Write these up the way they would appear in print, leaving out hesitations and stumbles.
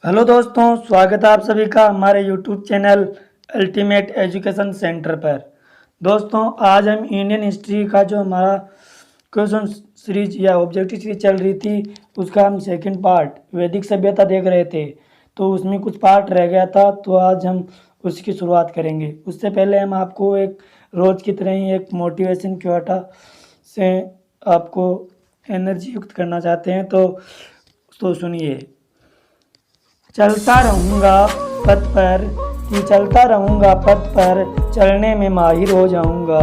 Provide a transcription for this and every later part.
Hello दोस्तों, स्वागत है आप सभी का हमारे YouTube channel ultimate education centre पर। दोस्तों, आज हम इंडियन हिस्ट्री का जो हमारा क्वेश्चन सीरीज या ऑब्जेक्टिव सीरीज चल रही थी उसका हम सेकंड पार्ट वैदिक सभ्यता देख रहे थे। तो उसमें कुछ पार्ट रह गया था, तो आज हम उसकी शुरुआत करेंगे। उससे पहले हम आपको एक रोज़ की तरह ही एक मोटिवेशन क्योटा से आपको एनर्जी युक्त करना चाहते हैं। तो सुनिए। चलता रहूँगा पथ पर कि चलता रहूँगा पथ पर, चलने में माहिर हो जाऊँगा।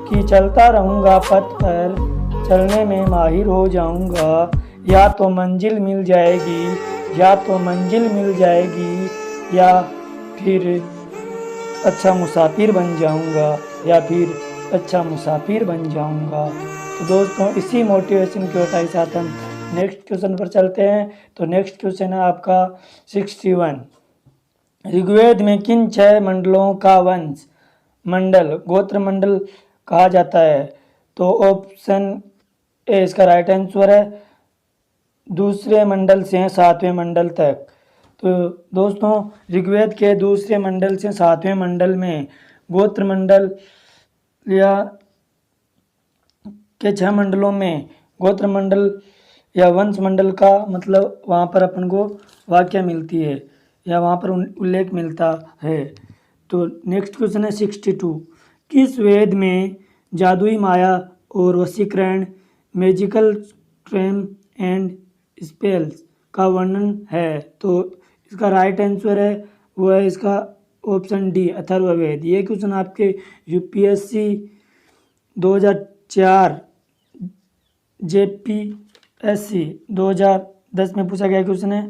कि चलता रहूँगा पथ पर, चलने में माहिर हो जाऊँगा। या तो मंजिल मिल जाएगी, या तो मंजिल मिल जाएगी, या फिर अच्छा मुसाफिर बन जाऊँगा, या फिर अच्छा मुसाफिर बन जाऊँगा। तो दोस्तों, इसी मोटिवेशन के के साथ हम नेक्स्ट क्वेश्चन पर चलते हैं। तो नेक्स्ट क्वेश्चन है आपका 61। ऋग्वेद में किन 6 मंडलों का वंश मंडल गोत्र मंडल कहा जाता है? तो ऑप्शन ए इसका राइट आंसर है। दूसरे मंडल से 7वें मंडल तक। तो दोस्तों, ऋग्वेद के दूसरे मंडल से 7वें मंडल में गोत्र मंडल या के 6 मंडलों में गोत्र मंडल या वंश मंडल का मतलब वहाँ पर अपन को वाक्य मिलती है या वहाँ पर उल्लेख मिलता है। तो नेक्स्ट क्वेश्चन है 62। किस वेद में जादुई माया और वशीकरण, मैजिकल ट्रेम एंड स्पेल्स का वर्णन है? तो इसका राइट आंसर है वो है इसका ऑप्शन डी, अथर्ववेद। ये क्वेश्चन आपके यूपीएससी 2004 जेपीएससी 2010 में पूछा गया क्वेश्चन है।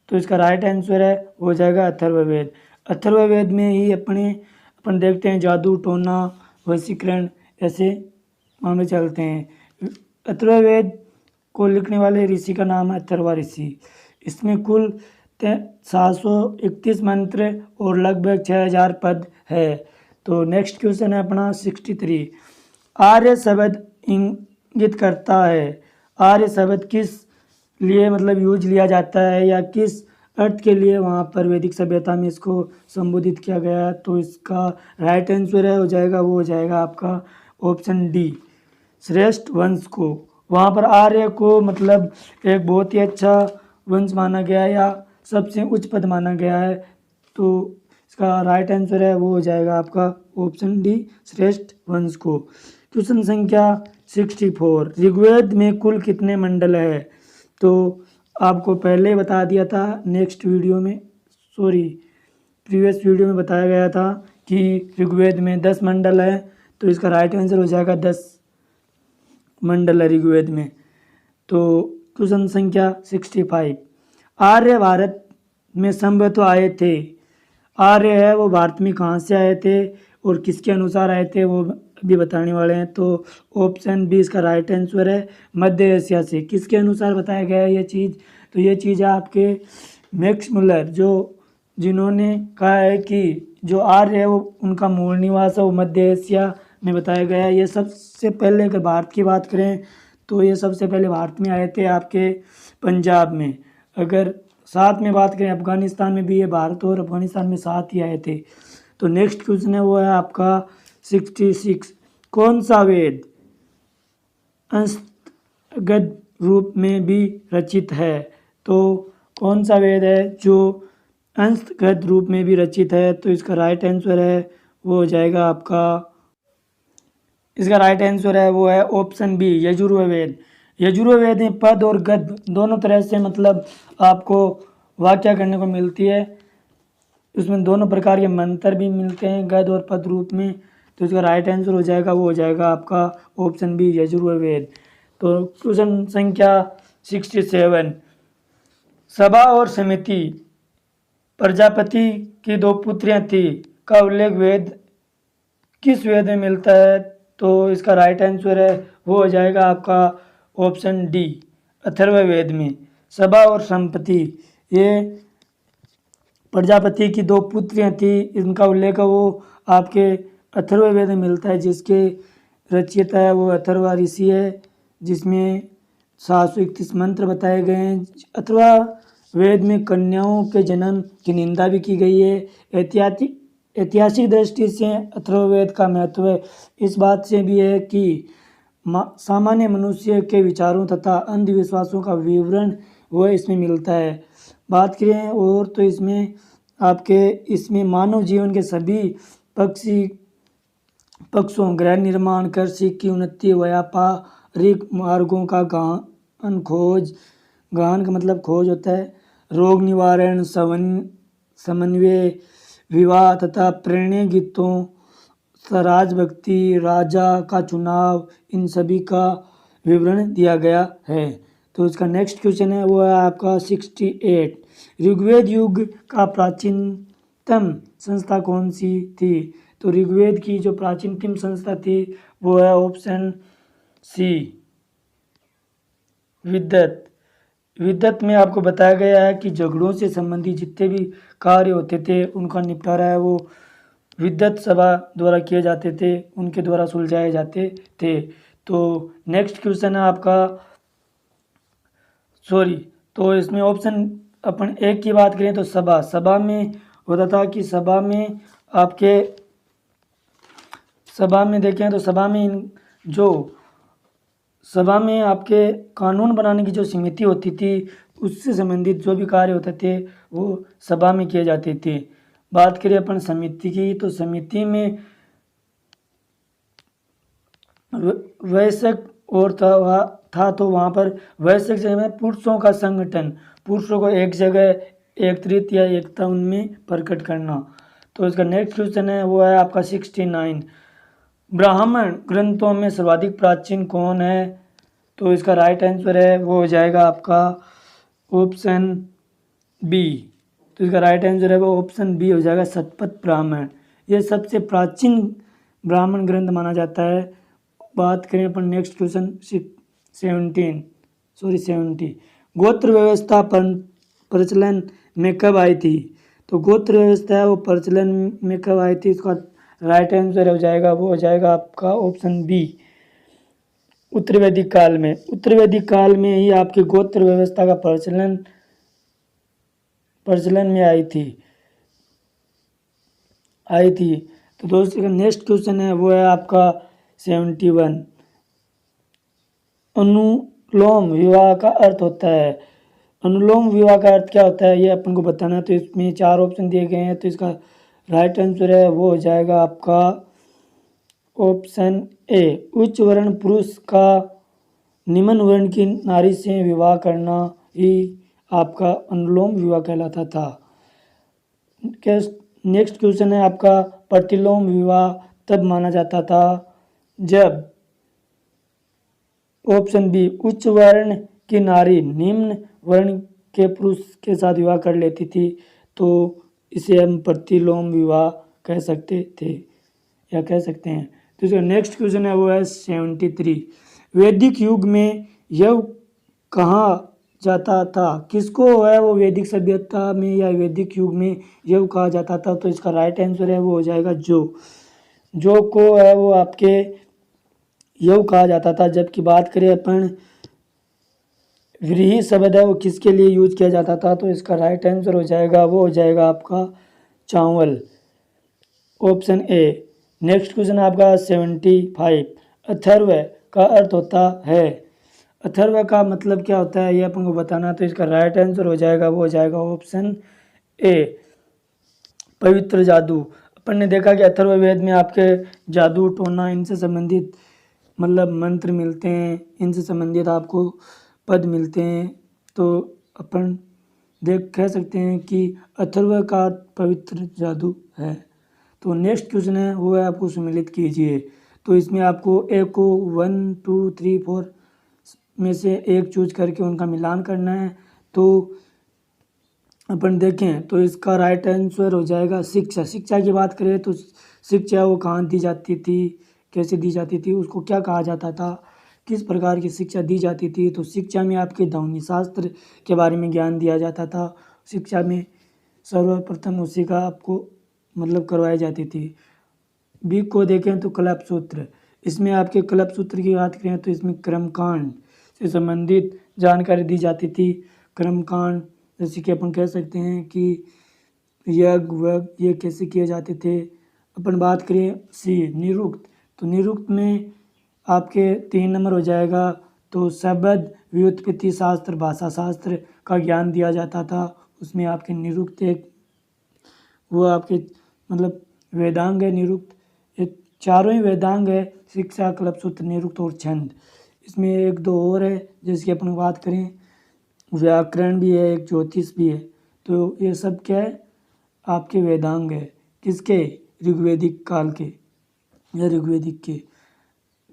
तो इसका राइट आंसर है हो जाएगा अथर्ववेद। अथर्ववेद में ही अपन देखते हैं जादू टोना वशीकरण ऐसे मामले चलते हैं। अथर्ववेद को लिखने वाले ऋषि का नाम है अथर्वा ऋषि। इसमें कुल 731 मंत्र और लगभग 6000 पद है। तो नेक्स्ट क्वेश्चन है अपना 63। आर्य शब्द इंगित करता है, आर्य शब्द किस लिए मतलब यूज लिया जाता है या किस अर्थ के लिए वहाँ पर वैदिक सभ्यता में इसको संबोधित किया गया? तो इसका राइट आंसर है हो जाएगा वो हो जाएगा आपका ऑप्शन डी, श्रेष्ठ वंश को। वहाँ पर आर्य को मतलब एक बहुत ही अच्छा वंश माना गया है या सबसे उच्च पद माना गया है। तो इसका राइट आंसर है वो हो जाएगा आपका ऑप्शन डी, श्रेष्ठ वंश को। क्वेश्चन संख्या 64। ऋग्वेद में कुल कितने मंडल है? तो आपको पहले बता दिया था नेक्स्ट वीडियो में, प्रीवियस वीडियो में बताया गया था कि ऋग्वेद में 10 मंडल है। तो इसका राइट आंसर हो जाएगा 10 मंडल है ऋग्वेद में। तो क्वेश्चन संख्या 65। आर्य भारत में संभवतः आए थे। आर्य है वो भारत में कहाँ से आए थे और किसके अनुसार आए थे वो भी बताने वाले हैं। तो ऑप्शन बी इसका राइट आंसर है, मध्य एशिया से। किसके अनुसार बताया गया है ये चीज़? तो ये चीज़ है आपके मैक्स मुलर, जिन्होंने कहा है कि जो आर्य है वो उनका मूल निवास है वो मध्य एशिया में बताया गया है। ये सबसे पहले अगर भारत की बात करें तो ये सबसे पहले भारत में आए थे आपके पंजाब में। अगर साथ में बात करें अफगानिस्तान में भी ये भारत और अफगानिस्तान में साथ ही आए थे। तो नेक्स्ट क्वेश्चन है वो है आपका 66। कौन सा वेद अंशगत रूप में भी रचित है? तो कौन सा वेद है जो अंशगत रूप में भी रचित है? तो इसका राइट आंसर है वो हो जाएगा आपका, इसका राइट आंसर है वो है ऑप्शन बी, यजुर्वेद। यजुर्वेद में पद और गद्य दोनों तरह से मतलब आपको वाक्य करने को मिलती है। उसमें दोनों प्रकार के मंत्र भी मिलते हैं गद्य और पद रूप में। तो इसका राइट आंसर हो जाएगा वो हो जाएगा आपका ऑप्शन बी, यजुर्वेद। तो क्वेश्चन संख्या 67। सभा और समिति प्रजापति की 2 पुत्रियां थी का उल्लेख किस वेद में मिलता है? तो इसका राइट आंसर है वो हो जाएगा आपका ऑप्शन डी, अथर्ववेद में। सभा और संपत्ति ये प्रजापति की 2 पुत्रियां थी, इनका उल्लेख वो आपके अथर्ववेद में मिलता है, जिसके रचयिता है वो अथर्वा ऋषि है, जिसमें 731 मंत्र बताए गए हैं। अथर्वा वेद में कन्याओं के जन्म की निंदा भी की गई है। ऐतिहासिक दृष्टि से अथर्ववेद का महत्व इस बात से भी है कि सामान्य मनुष्य के विचारों तथा अंधविश्वासों का विवरण वह इसमें मिलता है। बात करें और तो इसमें मानव जीवन के सभी पक्षों गृह निर्माण, कृषि की उन्नति, व्यापारिक मार्गों का गहन का मतलब खोज होता है, रोग निवारण, समन्वय, विवाह तथा प्रेरणीय गीतों, स्वराज भक्ति, राजा का चुनाव, इन सभी का विवरण दिया गया है। तो इसका नेक्स्ट क्वेश्चन है वो है आपका 68। ऋग्वेद युग का प्राचीनतम संस्था कौन सी थी? तो ऋग्वेद की जो प्राचीनतम संस्था थी वो है ऑप्शन सी विद्वत। विद्वत में आपको बताया गया है कि झगड़ों से संबंधित जितने भी कार्य होते थे उनका निपटारा है वो विद्वत सभा द्वारा किए जाते थे, उनके द्वारा सुलझाए जाते थे। तो नेक्स्ट क्वेश्चन है आपका तो इसमें ऑप्शन अपन एक की बात करें तो सभा में होता था कि सभा में देखें तो सभा में आपके कानून बनाने की जो समिति होती थी उससे संबंधित जो भी कार्य होते थे वो सभा में किए जाते थे। बात करें अपन समिति की तो समिति में वयस्क और था तो वहाँ पर वयस्क जगह में पुरुषों का संगठन, पुरुषों को एक जगह एकत्रित या एकता उनमें प्रकट करना। तो इसका नेक्स्ट क्वेश्चन है वो है आपका 69। ब्राह्मण ग्रंथों में सर्वाधिक प्राचीन कौन है? तो इसका राइट आंसर है वो हो जाएगा आपका ऑप्शन बी। तो इसका राइट आंसर है वो ऑप्शन बी हो जाएगा, शतपथ ब्राह्मण। ये सबसे प्राचीन ब्राह्मण ग्रंथ माना जाता है। बात करें अपन नेक्स्ट क्वेश्चन 70। गोत्र व्यवस्था प्रचलन में कब आई थी? तो गोत्र व्यवस्था है वो प्रचलन में कब आई थी? इसका राइट आंसर हो जाएगा वो हो जाएगा आपका ऑप्शन बी, उत्तर वैदिक काल में। उत्तर वैदिक काल में ही आपके गोत्र व्यवस्था का प्रचलन में आई थी। तो दोस्तों नेक्स्ट क्वेश्चन है वो है आपका 71। अनुलोम विवाह का अर्थ होता है। अनुलोम विवाह का अर्थ क्या होता है ये अपन को बताना है। तो इसमें 4 ऑप्शन दिए गए हैं। तो इसका राइट आंसर है वो हो जाएगा आपका ऑप्शन ए, उच्च वर्ण पुरुष का निम्न वर्ण की नारी से विवाह करना ही आपका अनुलोम विवाह कहलाता था। नेक्स्ट क्वेश्चन है आपका प्रतिलोम विवाह तब माना जाता था जब ऑप्शन बी, उच्च वर्ण की नारी निम्न वर्ण के पुरुष के साथ विवाह कर लेती थी। तो इसे हम प्रतिलोम विवाह कह सकते थे या कह सकते हैं। तो इसका नेक्स्ट क्वेश्चन है वो है 73। वैदिक युग में यव कहा जाता था? किसको है वो वैदिक सभ्यता में या वैदिक युग में यव कहा जाता था? तो इसका राइट आंसर है वो हो जाएगा जो को है वो आपके यव कहा जाता था। जबकि बात करें अपन व्रीहि शब्द है वो किसके लिए यूज किया जाता था? तो इसका राइट आंसर हो जाएगा वो हो जाएगा आपका चावल, ऑप्शन ए। नेक्स्ट क्वेश्चन आपका 75। अथर्व का अर्थ होता है। अथर्व का मतलब क्या होता है ये अपन को बताना। तो इसका राइट आंसर हो जाएगा वो हो जाएगा ऑप्शन ए, पवित्र जादू। अपन ने देखा कि अथर्ववेद में आपके जादू टोना इनसे संबंधित मतलब मंत्र मिलते हैं, इनसे संबंधित आपको पद मिलते हैं। तो अपन कह सकते हैं कि अथर्व का पवित्र जादू है। तो नेक्स्ट क्वेश्चन है वो है आपको सम्मिलित कीजिए। तो इसमें आपको ए को 1 2 3 4 में से एक चूज करके उनका मिलान करना है। तो अपन देखें तो इसका राइट आंसर हो जाएगा शिक्षा की बात करें तो शिक्षा वो कहाँ दी जाती थी, कैसे दी जाती थी, उसको क्या कहा जाता था, किस प्रकार की शिक्षा दी जाती थी? तो शिक्षा में आपके ध्वनि शास्त्र के बारे में ज्ञान दिया जाता था। शिक्षा में सर्वप्रथम उसी का आपको मतलब करवाई जाती थी। बी को देखें तो कल्प सूत्र, इसमें आपके कल्प सूत्र की बात करें तो इसमें कर्मकांड से संबंधित जानकारी दी जाती थी। कर्मकांड जैसे कि अपन कह सकते हैं कि यज्ञ वज्ञ ये कैसे किए जाते थे। अपन बात करें सी निरुक्त, तो निरुक्त में आपके 3 नंबर हो जाएगा। तो शब्द व्युत्पत्ति शास्त्र भाषा शास्त्र का ज्ञान दिया जाता था, उसमें आपके निरुक्त एक वो आपके मतलब वेदांग है निरुक्त। ये चारों ही वेदांग है, शिक्षा कल्पसूत्र निरुक्त और छंद। इसमें एक दो और है जिसकी अपन बात करें, व्याकरण भी है, एक ज्योतिष भी है। तो ये सब क्या है आपके वेदांग है, किसके ऋग्वेदिक काल के या ऋग्वेदिक के।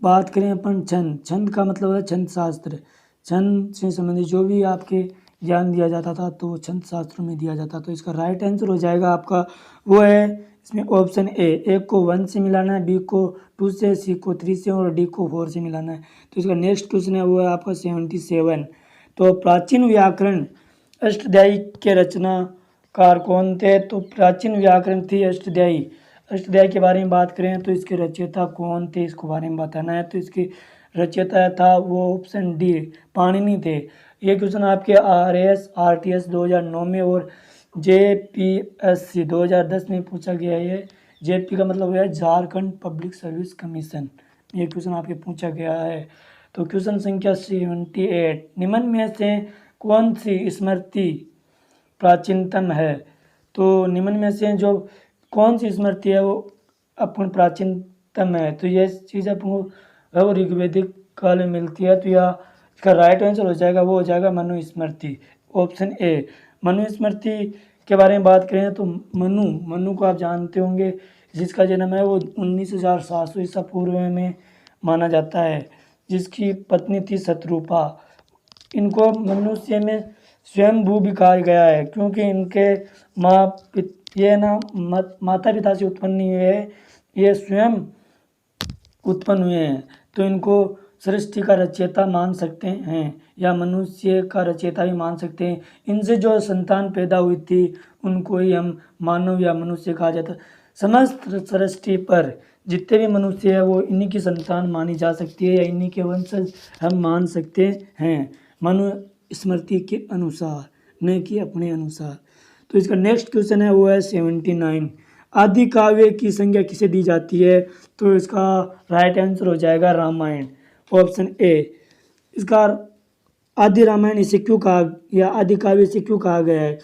बात करें अपन छंद, छंद का मतलब है छंद शास्त्र। छंद से संबंधित जो भी आपके ज्ञान दिया जाता था तो वो छंद शास्त्रों में दिया जाता। तो इसका राइट आंसर हो जाएगा आपका वो है इसमें ऑप्शन ए, एक को 1 से मिलाना है, बी को 2 से, सी को 3 से और डी को 4 से मिलाना है। तो इसका नेक्स्ट क्वेश्चन है वो है आपका 77। तो प्राचीन व्याकरण अष्टाध्यायी के रचनाकार कौन थे? तो प्राचीन व्याकरण थी अष्टाध्यायी। अष्टाध्यायी के बारे में बात करें तो इसके रचयिता कौन थे, इसके बारे में बताना है। तो इसके रचयिता था वो ऑप्शन डी पाणिनि थे। ये क्वेश्चन आपके RAS RTS 2009 में और JPSC 2010 में पूछा गया है। JP का मतलब है झारखंड पब्लिक सर्विस कमीशन। ये क्वेश्चन आपके पूछा गया है। तो क्वेश्चन संख्या 78, निम्न में से कौन सी स्मृति प्राचीनतम है? तो निम्न में से जो कौन सी स्मृति है वो अपन प्राचीनतम है? तो ये चीज़ अपन को वो ऋग्वेदिक काल में मिलती है। तो यह इसका राइट आंसर हो जाएगा वो हो जाएगा मनुस्मृति, ऑप्शन ए। मनुस्मृति के बारे में बात करें तो मनु को आप जानते होंगे, जिसका जन्म है वो 19,700 ईसा पूर्व में माना जाता है, जिसकी पत्नी थी शतरूपा। इनको मनुष्य में स्वयंभू भी कहा गया है क्योंकि इनके माता पिता से उत्पन्न नहीं हुए, ये स्वयं उत्पन्न हुए हैं। तो इनको सृष्टि का रचयिता मान सकते हैं या मनुष्य का रचयिता भी मान सकते हैं। इनसे जो संतान पैदा हुई थी उनको ही हम मानव या मनुष्य कहा जाता है। समस्त सृष्टि पर जितने भी मनुष्य है वो इन्हीं की संतान मानी जा सकती है या इन्हीं के वंशज हम मान सकते हैं मनुस्मृति के अनुसार, न कि अपने अनुसार। तो इसका नेक्स्ट क्वेश्चन है वो है 79, आदि काव्य की संज्ञा किसे दी जाती है? तो इसका राइट आंसर हो जाएगा रामायण, ऑप्शन ए। इसका आदि रामायण इसे क्यों कहा या आदि काव्य से क्यों कहा गया है?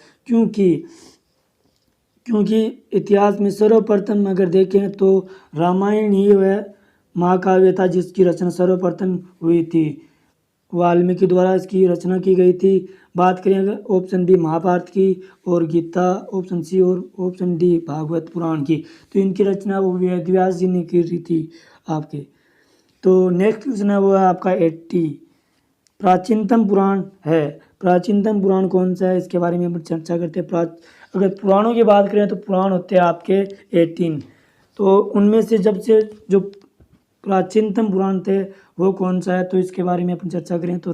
क्योंकि इतिहास में सर्वप्रथम अगर देखें तो रामायण ही वह महाकाव्य था जिसकी रचना सर्वप्रथम हुई थी, वाल्मीकि द्वारा इसकी रचना की गई थी। बात करें अगर ऑप्शन बी महाभारत की और गीता ऑप्शन सी और ऑप्शन डी भागवत पुराण की, तो इनकी रचना वो वेद व्यास जी ने की थी आपके। तो नेक्स्ट क्वेश्चन है वो है आपका 80, प्राचीनतम पुराण है। प्राचीनतम पुराण कौन सा है इसके बारे में हम चर्चा करते हैं। अगर पुराणों की बात करें तो पुराण होते हैं आपके 18। तो उनमें से जब से जो प्राचीनतम पुराण थे वो कौन सा है? तो इसके बारे में अपन चर्चा करें तो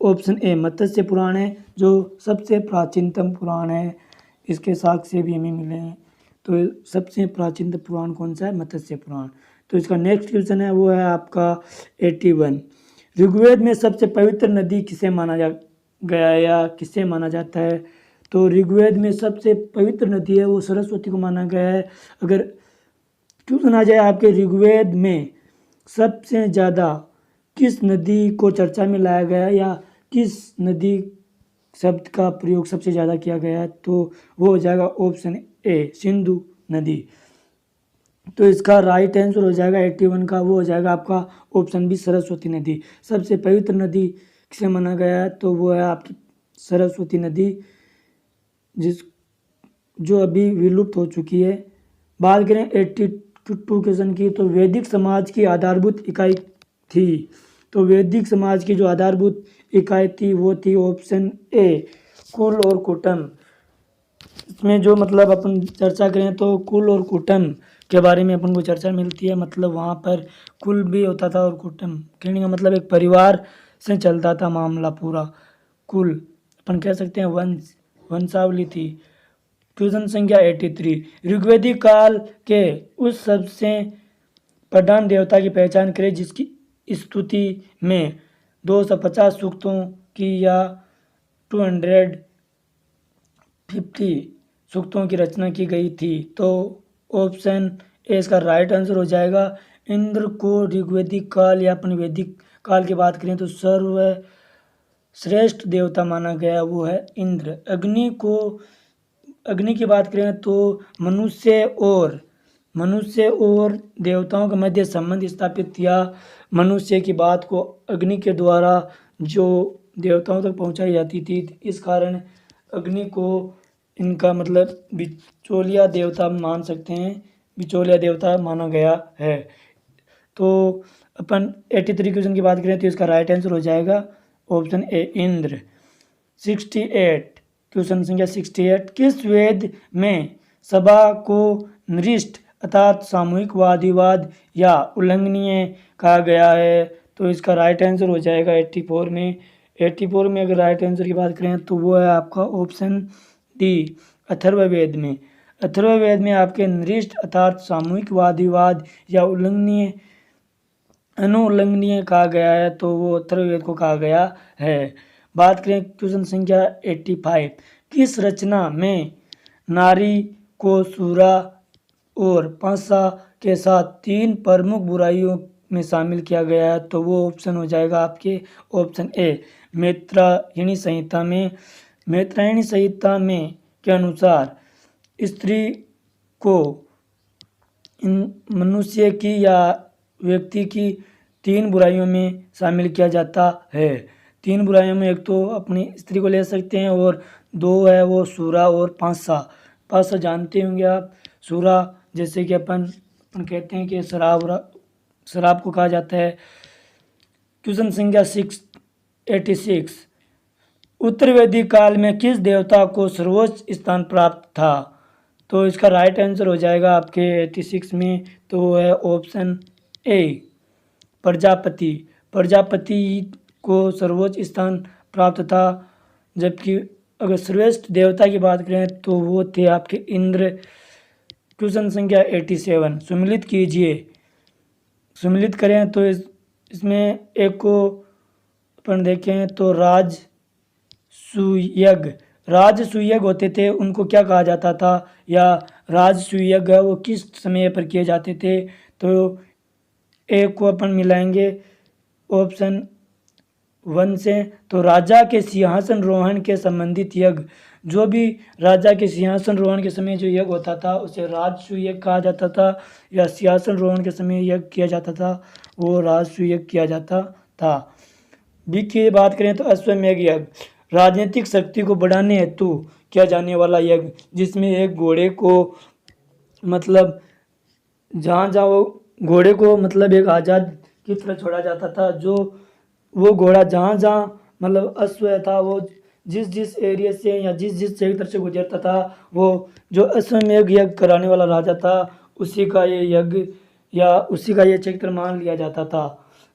ऑप्शन ए मत्स्य पुराण है जो सबसे प्राचीनतम पुराण है, इसके साक्ष्य भी हमें मिले हैं। तो सबसे प्राचीनतम पुराण कौन सा है? मत्स्य पुराण। तो इसका नेक्स्ट क्वेश्चन है वो है आपका 81, ऋग्वेद में सबसे पवित्र नदी किसे माना गया है या किसे माना जाता है? तो ऋग्वेद में सबसे पवित्र नदी है वो सरस्वती को माना गया है। अगर क्वेश्चन आ जाए आपके ऋग्वेद में सबसे ज़्यादा किस नदी को चर्चा में लाया गया है या किस नदी शब्द का प्रयोग सबसे ज़्यादा किया गया है? तो वो हो जाएगा ऑप्शन ए सिंधु नदी। तो इसका राइट आंसर हो जाएगा 81 का वो हो जाएगा आपका ऑप्शन बी सरस्वती नदी। सबसे पवित्र नदी किसे माना गया है? तो वो है आपकी सरस्वती नदी, जो अभी विलुप्त हो चुकी है। बात करें 82 क्वेश्चन की, तो वैदिक समाज की आधारभूत इकाई थी। तो वैदिक समाज की जो आधारभूत इकाई थी वो थी ऑप्शन ए कुल और कुटुंब। इसमें जो मतलब अपन चर्चा करें तो कुल और कुटुंब के बारे में अपन को चर्चा मिलती है। मतलब वहाँ पर कुल भी होता था और कुटुंब कहने का मतलब एक परिवार से चलता था मामला पूरा। कुल अपन कह सकते हैं वंशावली थी। क्वेश्चन संख्या 83, ऋग्वेदिक काल के उस सबसे प्रधान देवता की पहचान करें जिसकी स्तुति में 250 सूक्तों की या 250 सूक्तों की रचना की गई थी। तो ऑप्शन ए इसका राइट आंसर हो जाएगा। इंद्र को ऋग्वेदिक काल या अपन वैदिक काल की बात करें तो सर्वश्रेष्ठ देवता माना गया, वो है इंद्र। अग्नि की बात करें तो मनुष्य और देवताओं के मध्य संबंध स्थापित किया। मनुष्य की बात को अग्नि के द्वारा जो देवताओं तक पहुंचाई जाती थी, इस कारण अग्नि को इनका मतलब बिचौलिया देवता मान सकते हैं, बिचौलिया देवता माना गया है। तो अपन 83 क्वेश्चन की बात करें तो इसका राइट आंसर हो जाएगा ऑप्शन ए इंद्र। 68 क्वेश्चन संख्या 68, किस वेद में सभा को नृष्ट अर्थात सामूहिक वाद विवाद या उल्लंघनीय कहा गया है? तो इसका राइट आंसर हो जाएगा 84 में। 84 में अगर राइट आंसर की बात करें तो वो है आपका ऑप्शन डी अथर्ववेद में। अथर्ववेद में आपके नृष्ट अर्थात सामूहिक वाद विवाद या अनुउल्लंघनीय कहा गया है, तो वो अथर्ववेद को कहा गया है। बात करें क्वेश्चन संख्या 85, किस रचना में नारी को सूरा और पासा के साथ 3 प्रमुख बुराइयों में शामिल किया गया है? तो वो ऑप्शन हो जाएगा आपके ऑप्शन ए मैत्रायणी संहिता में। मैत्रायणी संहिता में के अनुसार स्त्री को मनुष्य की या व्यक्ति की 3 बुराइयों में शामिल किया जाता है। 3 बुराइयों में एक तो अपनी स्त्री को ले सकते हैं और 2 है वो सूरा और पासा जानते होंगे आप। सूरा जैसे कि अपन कहते हैं कि शराब को कहा जाता है। क्वेश्चन संख्या 86, उत्तर वैदिक काल में किस देवता को सर्वोच्च स्थान प्राप्त था? तो इसका राइट आंसर हो जाएगा आपके 86 में, तो वो है ऑप्शन ए प्रजापति। प्रजापति को सर्वोच्च स्थान प्राप्त था। जबकि अगर श्रेष्ठ देवता की बात करें तो वो थे आपके इंद्र। क्वेश्चन संख्या 87, सम्मिलित कीजिए। सम्मिलित करें तो इसमें एक को अपन देखें तो राजसूयज्ञ होते थे, उनको क्या कहा जाता था, या राजसूयज्ञ वो किस समय पर किए जाते थे? तो एक को अपन मिलाएंगे ऑप्शन 1 से, तो राजा के सिंहासन रोहण के संबंधित यज्ञ, जो भी राजा के सिंहासन रोहण के समय जो यज्ञ होता था उसे राजसूय यज्ञ कहा जाता था, या सिंहासन रोहण के समय यज्ञ किया जाता था वो राजसूय यज्ञ किया जाता था। बी की बात करें तो अश्वमेध यज्ञ, राजनीतिक शक्ति को बढ़ाने हेतु किया जाने वाला यज्ञ, जिसमें एक घोड़े को मतलब जहाँ वो घोड़े को मतलब एक आज़ाद की तरह छोड़ा जाता था, जो वो घोड़ा जहाँ मतलब अश्व था वो जिस एरिया से या जिस क्षेत्र से गुजरता था, वो जो अश्वमेध यज्ञ कराने वाला राजा था उसी का ये यज्ञ या उसी का ये क्षेत्र मान लिया जाता था।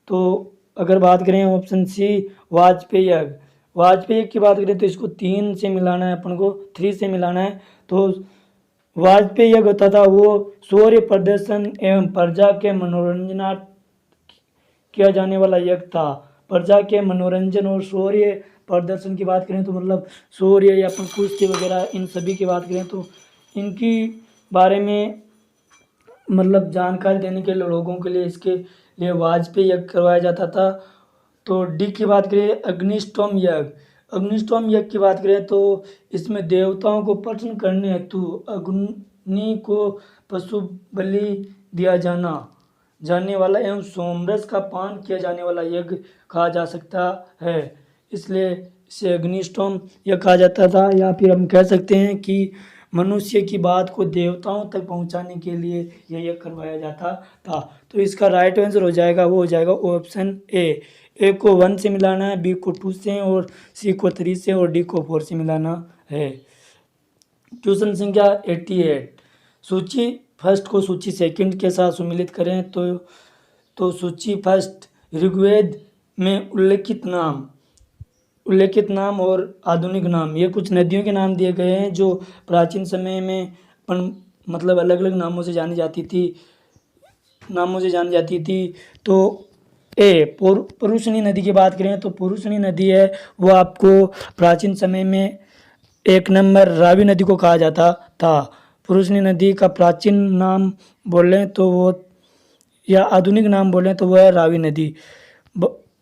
तो अगर बात करें ऑप्शन सी वाजपेयी यज्ञ की बात करें तो इसको 3 से मिलाना है, अपन को 3 से मिलाना है। तो वाजपेयी यज्ञ होता था वो सूर्य प्रदर्शन एवं प्रजा के मनोरंजनार्थ किया जाने वाला यज्ञ था। प्रजा के मनोरंजन और सूर्य प्रदर्शन की बात करें तो मतलब सूर्य या अपन कुश्ती वगैरह इन सभी की बात करें तो इनकी बारे में मतलब जानकारी देने के लिए लोगों के लिए इसके लिए वाजपेयी यज्ञ करवाया जाता था। तो डी की बात करें अग्निष्टोम यज्ञ की बात करें तो इसमें देवताओं को प्रसन्न करने हेतु अग्नि को पशु बलि दिया जाने वाला एवं सोमरस का पान किया जाने वाला यज्ञ कहा जा सकता है, इसलिए इसे अग्निष्टोम यज्ञ कहा जाता था। या फिर हम कह सकते हैं कि मनुष्य की बात को देवताओं तक पहुंचाने के लिए यह यज्ञ करवाया जाता था। तो इसका राइट आंसर हो जाएगा वो हो जाएगा ऑप्शन ए को 1 से मिलाना है, बी को 2 से और सी को 3 से और डी को 4 से मिलाना है। क्वेश्चन संख्या 88, सूची फर्स्ट को सूची सेकंड के साथ सम्मिलित करें तो सूची फर्स्ट ऋग्वेद में उल्लेखित नाम और आधुनिक नाम, ये कुछ नदियों के नाम दिए गए हैं जो प्राचीन समय में मतलब अलग अलग नामों से जानी जाती थी। तो पुरुषनी नदी की बात करें तो पुरुषनी नदी है वो आपको प्राचीन समय में 1 नंबर रावी नदी को कहा जाता था। पुरुषनी नदी का प्राचीन नाम बोलें तो वो या आधुनिक नाम बोलें तो वो है रावी नदी।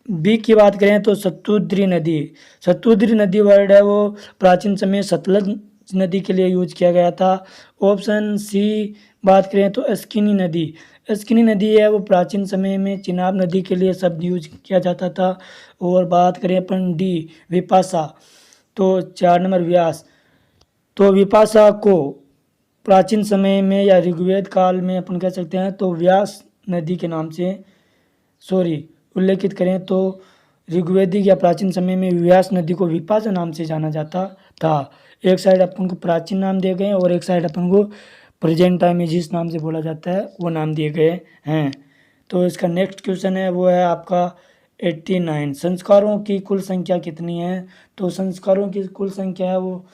बी की बात करें तो सतुद्री नदी। सतुद्री नदी वर्ड है वो प्राचीन समय सतलज नदी के लिए यूज किया गया था। ऑप्शन सी बात करें तो अस्किनी नदी। अस्किनी नदी है वो प्राचीन समय में चिनाब नदी के लिए शब्द यूज किया जाता था। और बात करें अपन डी विपाशा तो 4 नंबर व्यास। तो विपाशा को प्राचीन समय में या ऋग्वेद काल में अपन कह सकते हैं तो व्यास नदी के नाम से उल्लेखित करें तो ऋग्वेदिक या प्राचीन समय में व्यास नदी को विपाशा नाम से जाना जाता था। एक साइड अपन को प्राचीन नाम दिए गए हैं और एक साइड अपन को प्रेजेंट टाइम में जिस नाम से बोला जाता है वो नाम दिए गए हैं। तो इसका नेक्स्ट क्वेश्चन है वो है आपका 89। संस्कारों की कुल संख्या कितनी है? तो संस्कारों की कुल संख्या है वो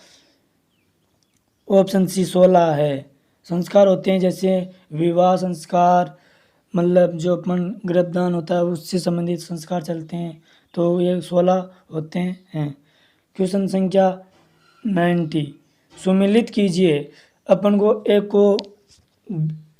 ऑप्शन सी 16 है। संस्कार होते हैं जैसे विवाह संस्कार, मतलब जो अपन गर्भदान होता है उससे संबंधित संस्कार चलते हैं, तो ये 16 होते हैं। क्वेश्चन संख्या 90 सुमिलित कीजिए। अपन को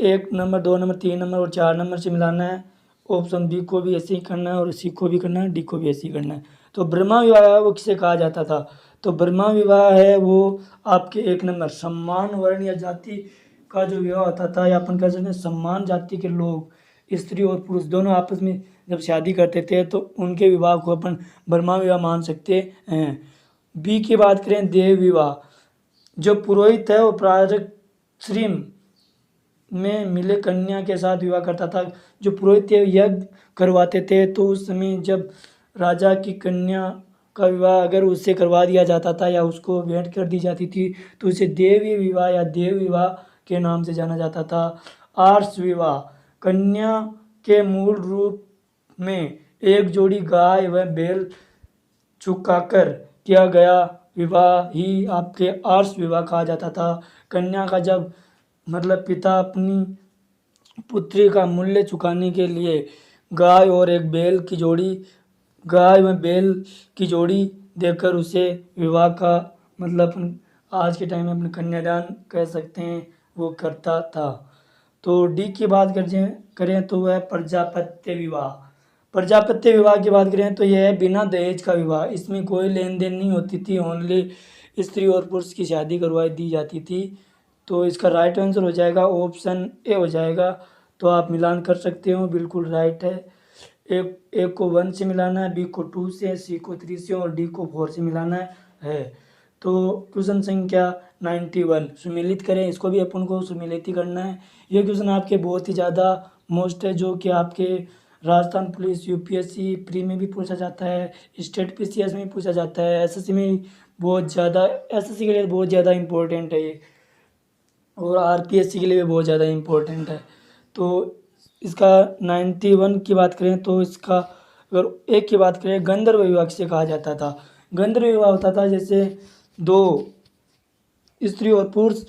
1 नंबर 2 नंबर 3 नंबर और 4 नंबर से मिलाना है। ऑप्शन बी को भी ऐसे ही करना है और सी को भी करना है, डी को भी ऐसे ही करना है। तो ब्रह्मा विवाह वो किसे कहा जाता था? तो ब्रह्मा विवाह है वो आपके 1 नंबर सम्मान वर्ण या जाति का जो विवाह होता था, या अपन कह सकते हैं सम्मान जाति के लोग स्त्री और पुरुष दोनों आपस में जब शादी करते थे तो उनके विवाह को अपन ब्रह्मा विवाह मान सकते हैं। बी की बात करें देव विवाह। जो पुरोहित है वो प्रारंभिक श्रीम में मिले कन्या के साथ विवाह करता था। जो पुरोहित यज्ञ करवाते थे तो उस समय जब राजा की कन्या का विवाह अगर उससे करवा दिया जाता था या उसको भेंट कर दी जाती थी तो उसे देवी विवाह या देव विवाह के नाम से जाना जाता था। आर्ष विवाह कन्या के मूल रूप में एक जोड़ी गाय व बैल चुकाकर किया गया विवाह ही आपके आर्ष विवाह कहा जाता था। कन्या का जब मतलब पिता अपनी पुत्री का मूल्य चुकाने के लिए गाय और एक बैल की जोड़ी गाय व बैल की जोड़ी देकर उसे विवाह का मतलब आज के टाइम में अपने कन्यादान कह सकते हैं वो करता था। तो डी की बात करें तो वह प्रजापत्य विवाह। प्रजापत्य विवाह की बात करें तो यह है बिना दहेज का विवाह। इसमें कोई लेन देन नहीं होती थी, ओनली स्त्री और पुरुष की शादी करवाई दी जाती थी। तो इसका राइट आंसर हो जाएगा ऑप्शन ए हो जाएगा। तो आप मिलान कर सकते हो, बिल्कुल राइट है। एक को 1 से मिलाना है, बी को 2 से, सी को 3 से और डी को 4 से मिलाना है। तो क्वेश्चन संख्या 91 सुमिलित करें। इसको भी अपन को सुमिलित ही करना है। ये क्वेश्चन आपके बहुत ही ज़्यादा मोस्ट है, जो कि आपके राजस्थान पुलिस यूपीएससी प्री में भी पूछा जाता है, स्टेट पीसीएस में भी पूछा जाता है, एसएससी में बहुत ज़्यादा, एसएससी के लिए बहुत ज़्यादा इंपॉर्टेंट है ये, और आरपीएससी के लिए भी बहुत ज़्यादा इम्पोर्टेंट है। तो इसका 91 की बात करें तो इसका अगर एक की बात करें गंधर्व विवाह किसे कहा जाता था? गंधर्व विवाह होता था जैसे 2 स्त्री और पुरुष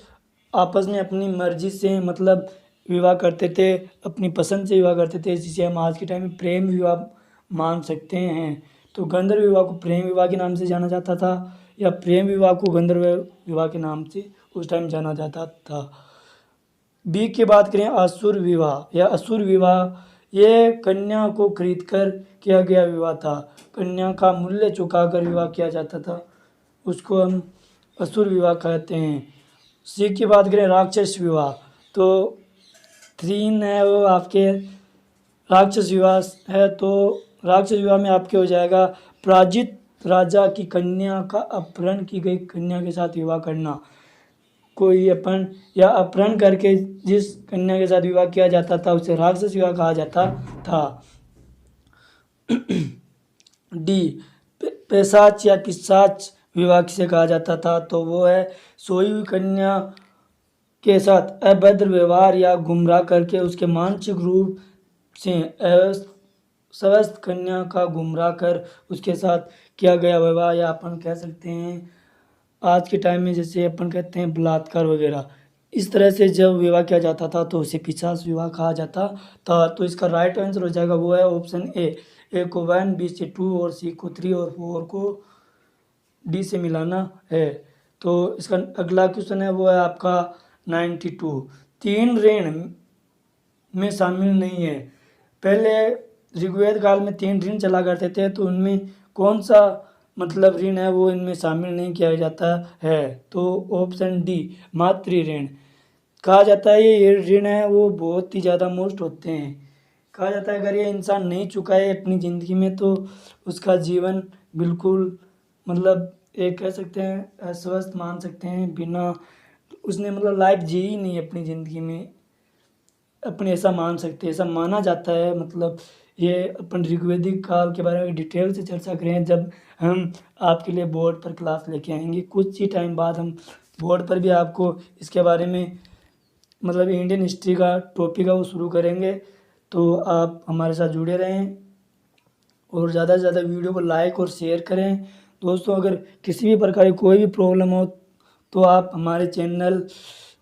आपस में अपनी मर्जी से मतलब विवाह करते थे, अपनी पसंद से विवाह करते थे, जिसे हम आज के टाइम में प्रेम विवाह मान सकते हैं। तो गंधर्व विवाह को प्रेम विवाह के नाम से जाना जाता था, या प्रेम विवाह को गंधर्व विवाह के नाम से उस टाइम जाना जाता था। बी की बात करें असुर विवाह या असुर विवाह, ये कन्या को खरीद कर किया गया विवाह था। कन्या का मूल्य चुकाकर विवाह किया जाता था, उसको हम असुर विवाह कहते हैं। सी की बात करें राक्षस विवाह, तो 3 है वो आपके राक्षस विवाह है। तो राक्षस विवाह में आपके हो जाएगा पराजित राजा की कन्या का अपहरण की गई कन्या के साथ विवाह करना। कोई अपन या अपहरण करके जिस कन्या के साथ विवाह किया जाता था उसे राक्षस विवाह कहा जाता था। डी पैशाच या पिशाच विवाह किसे कहा जाता था? तो वो है सोई हुई कन्या के साथ अभद्र व्यवहार या गुमराह करके उसके मानसिक रूप से स्वस्थ कन्या का गुमराह कर उसके साथ किया गया विवाह, या अपन कह सकते हैं आज के टाइम में जैसे अपन कहते हैं बलात्कार वगैरह, इस तरह से जब विवाह किया जाता था तो उसे पिशाच विवाह कहा जाता था। तो इसका राइट आंसर हो जाएगा वो है ऑप्शन ए को 1, बी से 2 और सी को 3 और 4 को डी से मिलाना है। तो इसका अगला क्वेश्चन है वो है आपका 92। 3 ऋण में शामिल नहीं है। पहले ऋग्वेद काल में 3 ऋण चला करते थे, तो उनमें कौन सा मतलब ऋण है वो इनमें शामिल नहीं किया जाता है। तो ऑप्शन डी मातृ ऋण कहा जाता है। ये ऋण है वो बहुत ही ज़्यादा मोस्ट होते हैं। कहा जाता है अगर ये इंसान नहीं चुकाए अपनी ज़िंदगी में तो उसका जीवन बिल्कुल मतलब एक कह सकते हैं अस्वस्थ मान सकते हैं, बिना उसने मतलब लाइफ जी ही नहीं अपनी ज़िंदगी में अपने, ऐसा मान सकते हैं, ऐसा माना जाता है। मतलब ये अपन ऋग्वेदिक काल के बारे में डिटेल से चर्चा करें जब हम आपके लिए बोर्ड पर क्लास लेके आएंगे। कुछ ही टाइम बाद हम बोर्ड पर भी आपको इसके बारे में मतलब इंडियन हिस्ट्री का टॉपिक है वो शुरू करेंगे। तो आप हमारे साथ जुड़े रहें और ज़्यादा से ज़्यादा वीडियो को लाइक और शेयर करें। दोस्तों अगर किसी भी प्रकार की कोई भी प्रॉब्लम हो तो आप हमारे चैनल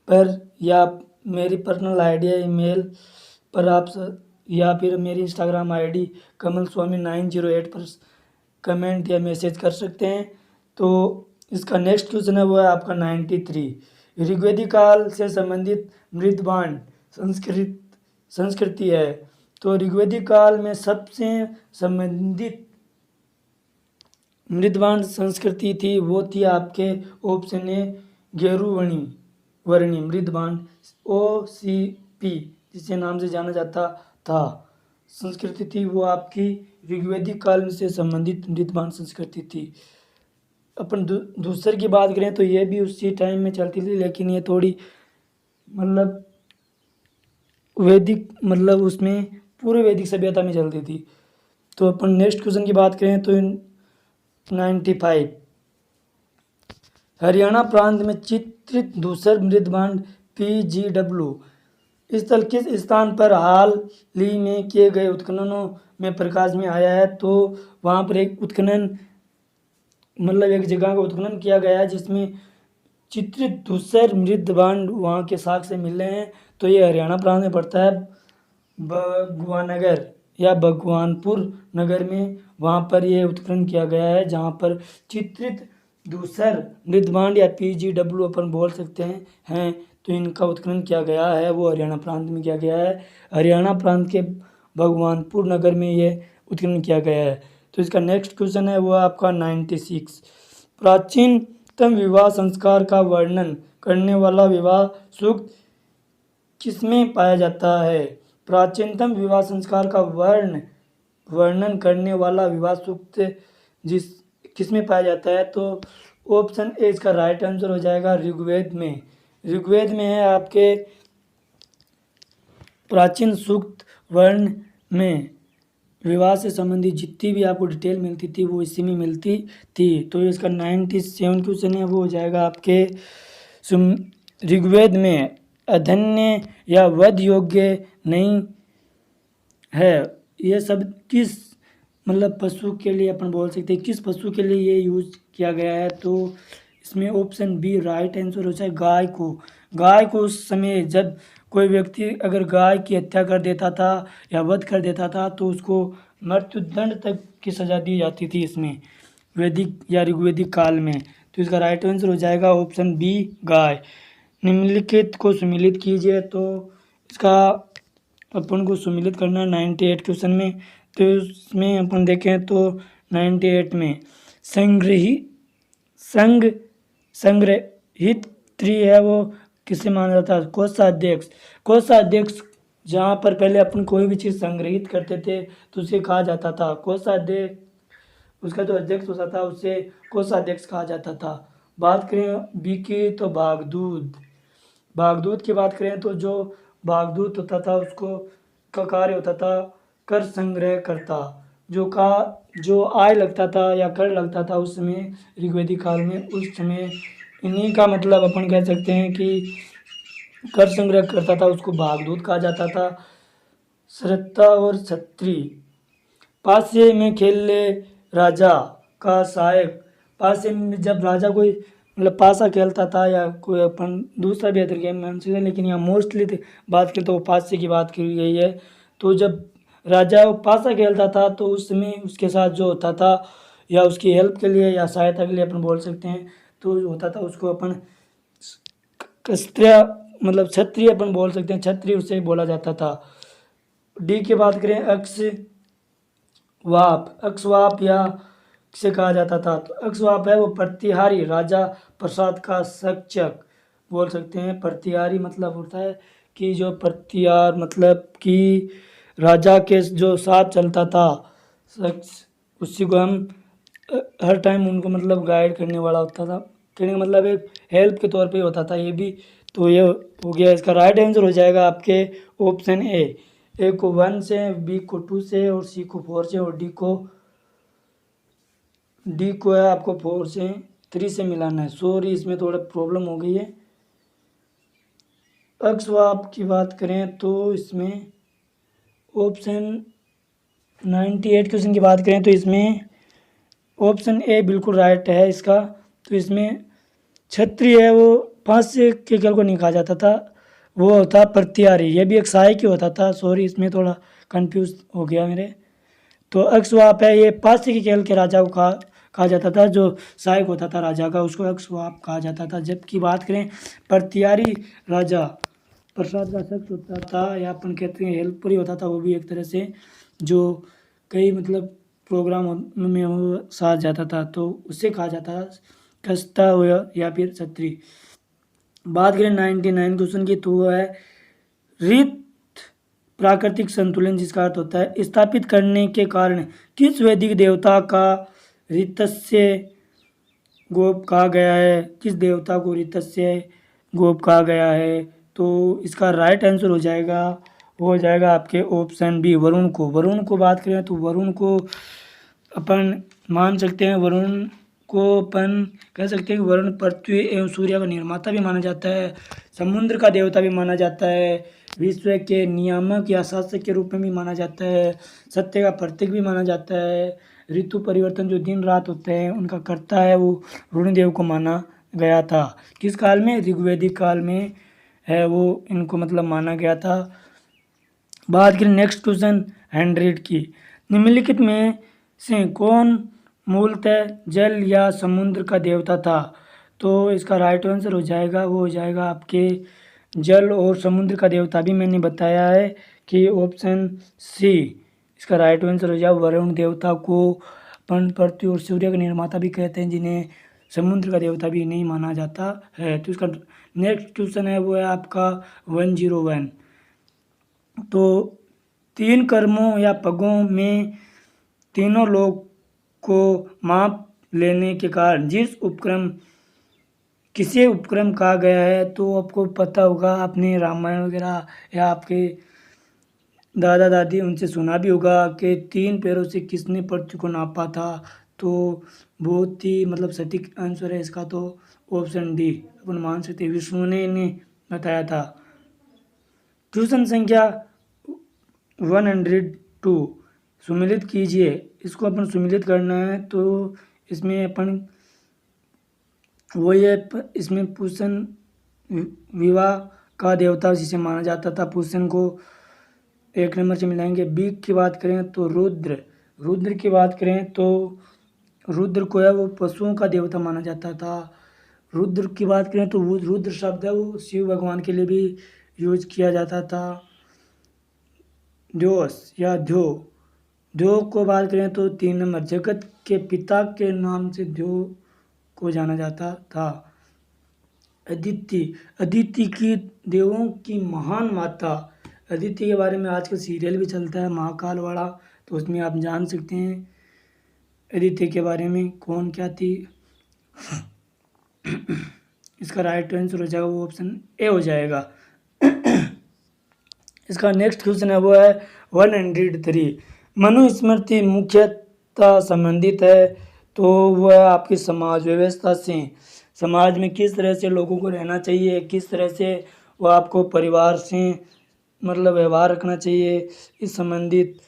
पर या मेरी पर्सनल आईडी या ईमेल पर आप या फिर मेरी इंस्टाग्राम आईडी कमल स्वामी 908 पर कमेंट या मैसेज कर सकते हैं। तो इसका नेक्स्ट क्वेश्चन है वो है आपका 93। ऋग्वेदिक काल से संबंधित मृदबांड संस्कृति है। तो ऋग्वेदिक काल में सबसे संबंधित मृदबांड संस्कृति थी वो थी आपके ऑप्शन ए गेरुवर्णी वर्णी मृदबांड OCP जिसे नाम से जाना जाता था संस्कृति थी वो आपकी ऋग्वेदिक काल से संबंधित मृदबांड संस्कृति थी। अपन दूसरे की बात करें तो ये भी उसी टाइम में चलती थी, लेकिन ये थोड़ी मतलब वैदिक मतलब उसमें पूरे वैदिक सभ्यता में चलती थी। तो अपन नेक्स्ट क्वेश्चन की बात करें तो 95 हरियाणा प्रांत में चित्रित दूसर मृदबांड PGW स्थल किस स्थान पर हाल ही में किए गए उत्खननों में प्रकाश में आया है। तो वहाँ पर एक उत्खनन मतलब एक जगह का उत्खनन किया गया है जिसमें चित्रित दूसर मृदबांड वहाँ के साक्ष्य मिले हैं। तो ये हरियाणा प्रांत में पड़ता है, भगवानगर या भगवानपुर नगर में वहाँ पर ये उत्खनन किया गया है जहाँ पर चित्रित दूसर मृदबांड या PGW अपन बोल सकते हैं तो इनका उत्खनन किया गया है वो हरियाणा प्रांत में किया गया है। हरियाणा प्रांत के भगवानपुर नगर में ये उत्खनन किया गया है। तो इसका नेक्स्ट क्वेश्चन है वो आपका 96 प्राचीनतम विवाह संस्कार का वर्णन करने वाला विवाह सूक्त किसमें पाया जाता है। प्राचीनतम विवाह संस्कार का वर्णन करने वाला विवाह सूक्त किसमें पाया जाता है। तो ऑप्शन ए इसका राइट आंसर हो जाएगा ऋग्वेद में। ऋग्वेद में है आपके प्राचीन सूक्त वर्ण में विवाह से संबंधित जितनी भी आपको डिटेल मिलती थी वो इसी में मिलती थी। तो इसका 97 क्वेश्चन है वो हो जाएगा आपके ऋग्वेद में अधन्य या वध योग्य नहीं है ये सब किस मतलब पशु के लिए अपन बोल सकते हैं, किस पशु के लिए ये यूज किया गया है। तो इसमें ऑप्शन बी राइट आंसर हो जाए गाय को उस समय जब कोई व्यक्ति अगर गाय की हत्या कर देता था या वध कर देता था तो उसको मृत्युदंड तक की सज़ा दी जाती थी इसमें वैदिक या ऋग्वेदिक काल में। तो इसका राइट आंसर हो जाएगा ऑप्शन बी गाय। निम्नलिखित को सम्मिलित कीजिए। तो इसका अपन को सम्मिलित करना 98 क्वेश्चन में। तो इसमें अपन देखें तो 98 में संग्रहित त्रि है वो किसे माना जाता है। कोषाध्यक्ष जहाँ पर पहले अपन कोई भी चीज़ संग्रहित करते थे तो उसे कहा जाता था कोषाध्यक्ष, उसका जो अध्यक्ष होता था उसे कोषाध्यक्ष कहा जाता था। बात करें बी की तो बागदूत की बात करें तो जो बागदूत होता था उसको का कार्य होता था कर संग्रह करता, जो आय लगता था या कर लगता था उस समय ऋग्वेदिक काल में, उस समय इन्हीं का मतलब अपन कह सकते हैं कि कर संग्रह करता था उसको बागदूत कहा जाता था। श्रद्धा और छत्री पासे में खेले राजा का सहायक, पासे में जब राजा कोई मतलब पासा खेलता था या कोई अपन दूसरा भी अदर गेम में हमसे, लेकिन यहाँ मोस्टली बात करें तो वो पासे की बात की गई है। तो जब राजा वो पासा खेलता था तो उस समय उसके साथ जो होता था या उसकी हेल्प के लिए या सहायता के लिए अपन बोल सकते हैं, तो जो होता था उसको अपन क्षत्रिय मतलब क्षत्रिय अपन बोल सकते हैं, क्षत्रिय उससे बोला जाता था। डी की बात करें अक्षवाप या से कहा जाता था। तो अक्षवाप है वो प्रतिहारी राजा प्रसाद का शिक्षक बोल सकते हैं। प्रतिहारी मतलब होता है कि जो प्रतिहार मतलब कि राजा के जो साथ चलता था शख्स, उसी को हम हर टाइम उनको मतलब गाइड करने वाला होता था। कहने का मतलब एक हेल्प के तौर पे होता था ये भी। तो ये हो गया, इसका राइट आंसर हो जाएगा आपके ऑप्शन ए को 1 से, बी को 2 से और सी को 4 से और डी को है आपको 4 से 3 से मिलाना है। सॉरी इसमें थोड़ा प्रॉब्लम हो गई है। अक्षवाप की बात करें तो इसमें ऑप्शन 98 क्वेश्चन की बात करें तो इसमें ऑप्शन ए बिल्कुल राइट है इसका। तो इसमें क्षत्रिय है वो फांस से के खेल को नहीं कहा जाता था, वो होता प्रतिहारी, ये भी एक सहायक ही होता था। सॉरी इसमें थोड़ा कंफ्यूज हो गया मेरे। तो अक्षवाप है ये पासे के खेल के राजा को कहा जाता था, जो सहायक होता था राजा का उसको अक्षवाप कहा जाता था। जबकि बात करें प्रतिहारी राजा प्रसाद का शख्स होता था या अपन कहते हैं हेल्पर ही होता था, वो भी एक तरह से जो कई मतलब प्रोग्राम में वो साथ जाता था, तो उससे कहा जाता था खस्ता या फिर छत्री। बात करें 99 क्वेश्चन की तो वो है रित प्राकृतिक संतुलन, जिसका अर्थ होता है स्थापित करने के कारण किस वैदिक देवता का ऋतस्य गोप कहा गया है, किस देवता को ऋतस्य गोप कहा गया है। तो इसका राइट आंसर हो जाएगा, वो हो जाएगा आपके ऑप्शन बी वरुण को। वरुण को बात करें तो वरुण को अपन मान सकते हैं, वरुण को अपन कह सकते हैं कि वरुण पृथ्वी एवं सूर्य का निर्माता भी माना जाता है, समुद्र का देवता भी माना जाता है, विश्व के नियामक या शासक के रूप में भी माना जाता है, सत्य का प्रतीक भी माना जाता है, ऋतु परिवर्तन जो दिन रात होते हैं उनका कर्ता है, वो वरुण देव को माना गया था। किस काल में? ऋग्वैदिक काल में है वो इनको मतलब माना गया था। बात करें नेक्स्ट क्वेश्चन 100 की, निम्नलिखित में से कौन मूलतः जल या समुद्र का देवता था। तो इसका राइट आंसर हो जाएगा, वो हो जाएगा आपके जल और समुद्र का देवता भी मैंने बताया है कि ऑप्शन सी इसका राइट आंसर हो जाएगा। वरुण देवता को अपन पृथ्वी और सूर्य का निर्माता भी कहते हैं, जिन्हें समुद्र का देवता भी नहीं माना जाता है। तो इसका नेक्स्ट क्वेश्चन है वो है आपका 101। तो 3 कर्मों या पगों में तीनों लोग को माप लेने के कारण जिस उपक्रम किसे उपक्रम कहा गया है, तो आपको पता होगा, आपने रामायण वगैरह या आपके दादा दादी उनसे सुना भी होगा कि 3 पैरों से किसने पृथ्वी को नापा था। तो बहुत ही मतलब सटीक आंसर है इसका, तो ऑप्शन डी अपन मान सकते हैं, विष्णु ने इन्हें बताया था। क्वेश्चन संख्या 102 सुमिलित कीजिए। इसको अपन सुमिलित करना है तो इसमें अपन वही है, इसमें पुरुषन विवाह का देवता जिसे माना जाता था, पुरुषन को 1 नंबर से मिलाएंगे। बी की बात करें तो रुद्र की बात करें तो रुद्र को है वो पशुओं का देवता माना जाता था। रुद्र की बात करें तो वो रुद्र शब्द है वो शिव भगवान के लिए भी यूज किया जाता था। द्योस या ध्यो को बात करें तो 3 नंबर जगत के पिता के नाम से ध्यो को जाना जाता था। अदिति की देवों की महान माता, अदिति के बारे में आजकल सीरियल भी चलता है महाकाल वाला, तो उसमें आप जान सकते हैं अदिति के बारे में कौन क्या थी। इसका राइट आंसर हो जाएगा वो ऑप्शन ए हो जाएगा। इसका नेक्स्ट क्वेश्चन है वो है 103। मनुस्मृति मुख्यतः संबंधित है तो वह आपकी समाज व्यवस्था से, समाज में किस तरह से लोगों को रहना चाहिए, किस तरह से वो आपको परिवार से मतलब व्यवहार रखना चाहिए, इस संबंधित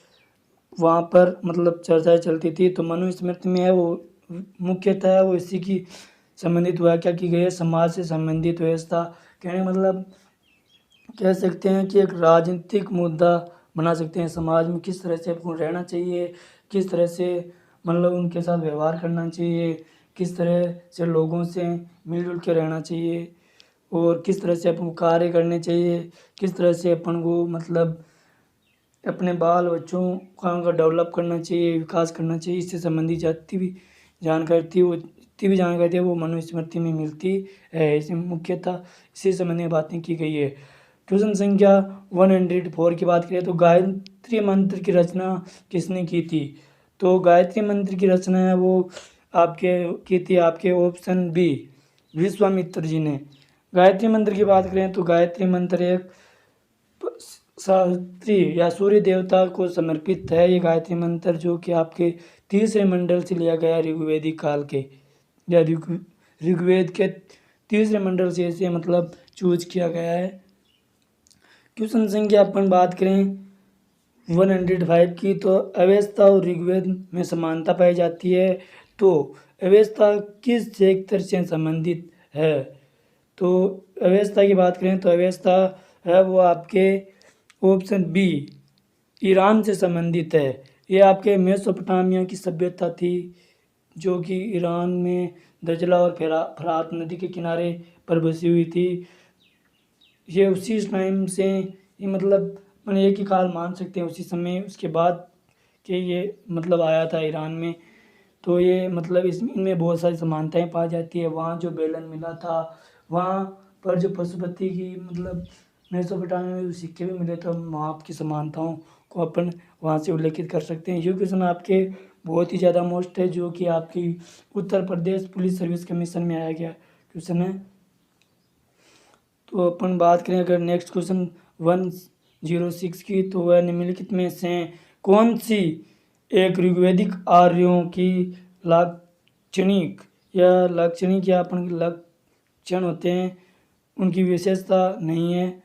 वहाँ पर मतलब चर्चाएं चलती थी। तो मनुस्मृति में है वो मुख्यतः वो इसी की संबंधित व्याख्या की गई है। समाज से संबंधित व्यवस्था, कहने का मतलब कह सकते हैं कि एक राजनीतिक मुद्दा बना सकते हैं। समाज में किस तरह से आपको रहना चाहिए, किस तरह से मतलब उनके साथ व्यवहार करना चाहिए, किस तरह से लोगों से मिलजुल के रहना चाहिए और किस तरह से अपन को कार्य करने चाहिए, किस तरह से अपन को मतलब अपने बाल बच्चों का डेवलप करना चाहिए, विकास करना चाहिए। इससे संबंधित जितनी भी जानकारी थी वो मनुस्मृति में मिलती है। इसमें मुख्यतः इसी संबंधी बातें की गई है। क्वेश्चन संख्या 104 की बात करें तो गायत्री मंत्र की रचना किसने की थी? तो गायत्री मंत्र की रचना है वो आपके की थी आपके ऑप्शन बी विश्वामित्र जी ने। गायत्री मंत्र की बात करें तो गायत्री मंत्र एक शास्त्री या सूर्य देवता को समर्पित है। ये गायत्री मंत्र जो कि आपके तीसरे मंडल से लिया गया ऋग्वेदिक काल के या ऋग्वेद के तीसरे मंडल से इसे मतलब चूज किया गया है। क्वेश्चन संख्या अपन बात करें 105 की तो अवेस्ता और ऋग्वेद में समानता पाई जाती है। तो अवेस्ता किस क्षेत्र से संबंधित है? तो अवेस्ता की बात करें तो अवेस्ता है वो आपके ऑप्शन बी ईरान से संबंधित है। ये आपके मेसोपोटामिया की सभ्यता थी जो कि ईरान में दजला और फरात नदी के किनारे पर बसी हुई थी। ये उसी टाइम से ये मतलब अपन एक ही काल मान सकते हैं उसी समय उसके बाद के ये मतलब आया था ईरान में। तो ये मतलब इनमें बहुत सारी समानताएं पाई जाती है। वहाँ जो बेलन मिला था, वहाँ पर जो पशुपति की मतलब मेसोपोटामिया में जो सिक्के भी मिले थे, वहाँ की समानताओं को अपन वहाँ से उल्लेखित कर सकते हैं। ये क्वेश्चन आपके बहुत ही ज़्यादा मोस्ट है जो कि आपकी Uttar Pradesh police service commission में आया गया क्वेश्चन है। तो अपन बात करें अगर नेक्स्ट क्वेश्चन 106 की तो वह निम्नलिखित में से कौन सी एक ऋग्वेदिक आर्यों की लाक्षणिक या अपन लक्षण होते हैं उनकी विशेषता नहीं है?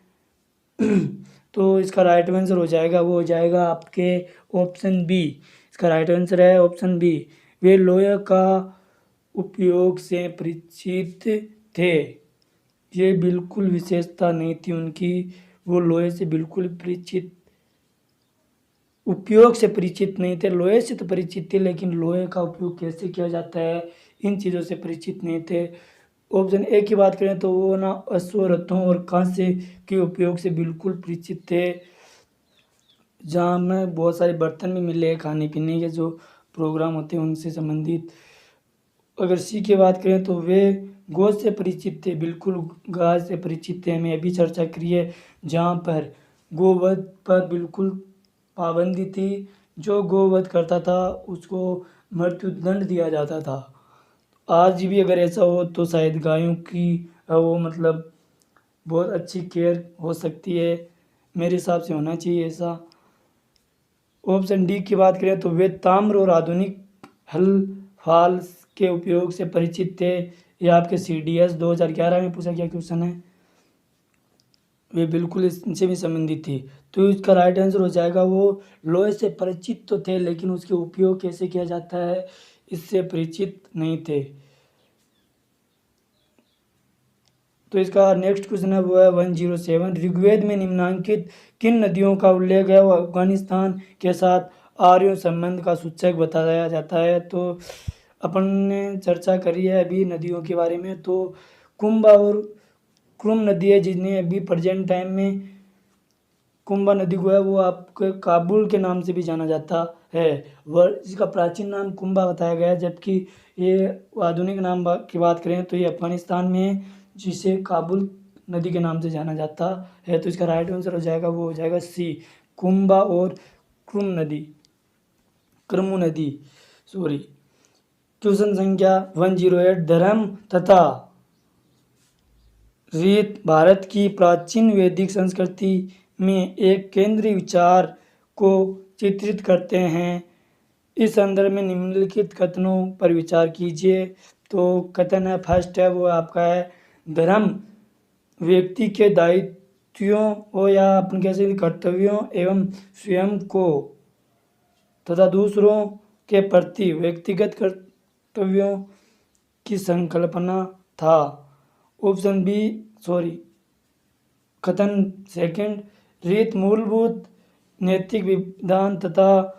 तो इसका राइट आंसर हो जाएगा वो हो जाएगा आपके ऑप्शन बी। इसका राइट आंसर है ऑप्शन बी। वे लोहे का उपयोग से परिचित थे। ये बिल्कुल विशेषता नहीं थी उनकी, वो लोहे से बिल्कुल परिचित उपयोग से परिचित नहीं थे। लोहे से तो परिचित थे लेकिन लोहे का उपयोग कैसे किया जाता है इन चीज़ों से परिचित नहीं थे। ऑप्शन ए की बात करें तो वो ना अश्वरथों और कांसे के उपयोग से बिल्कुल परिचित थे। जहाँ हमें बहुत सारे बर्तन भी मिले खाने पीने के जो प्रोग्राम होते हैं उनसे संबंधित। अगर सी की बात करें तो वे गौ से परिचित थे, बिल्कुल गाय से परिचित थे। हमें अभी चर्चा करी है जहाँ पर गोवध पर बिल्कुल पाबंदी थी। जो गोवध करता था उसको मृत्युदंड दिया जाता था। आज भी अगर ऐसा हो तो शायद गायों की वो मतलब बहुत अच्छी केयर हो सकती है, मेरे हिसाब से होना चाहिए ऐसा। ऑप्शन डी की बात करें तो वे ताम्र और आधुनिक हल फाल के उपयोग से परिचित थे। यह आपके CDS 2011 में पूछा गया क्वेश्चन है। वे बिल्कुल इनसे भी संबंधित थी। तो इसका राइट आंसर हो जाएगा वो लोहे से परिचित तो थे लेकिन उसके उपयोग कैसे किया जाता है इससे परिचित नहीं थे। तो इसका नेक्स्ट क्वेश्चन है वो है 107। ऋग्वेद में निम्नांकित किन नदियों का उल्लेख है वो अफगानिस्तान के साथ आर्यों संबंध का सूचक बताया जाता है? तो अपन ने चर्चा करी है अभी नदियों के बारे में। तो कुंभा और क्रुम नदी है जिन्हें अभी प्रेजेंट टाइम में कुंभा नदी को है वो आपके काबुल के नाम से भी जाना जाता है। वह इसका प्राचीन नाम कुंभा बताया गया है, जबकि ये आधुनिक नाम की बात करें तो ये अफगानिस्तान में जिसे काबुल नदी के नाम से जाना जाता है। तो इसका राइट आंसर हो जाएगा वो हो जाएगा सी कुंभा और क्रमु नदी सॉरी। क्वेश्चन संख्या 108। धर्म तथा रीत भारत की प्राचीन वैदिक संस्कृति में एक केंद्रीय विचार को चित्रित करते हैं। इस संदर्भ में निम्नलिखित कथनों पर विचार कीजिए। तो कथन है फर्स्ट है वो आपका है धर्म व्यक्ति के दायित्वों हो या अपन कह सकते कर्तव्यों एवं स्वयं को तथा दूसरों के प्रति व्यक्तिगत कर्तव्यों की संकल्पना था। ऑप्शन बी कथन सेकंड, रीत मूलभूत नैतिक विधान तथा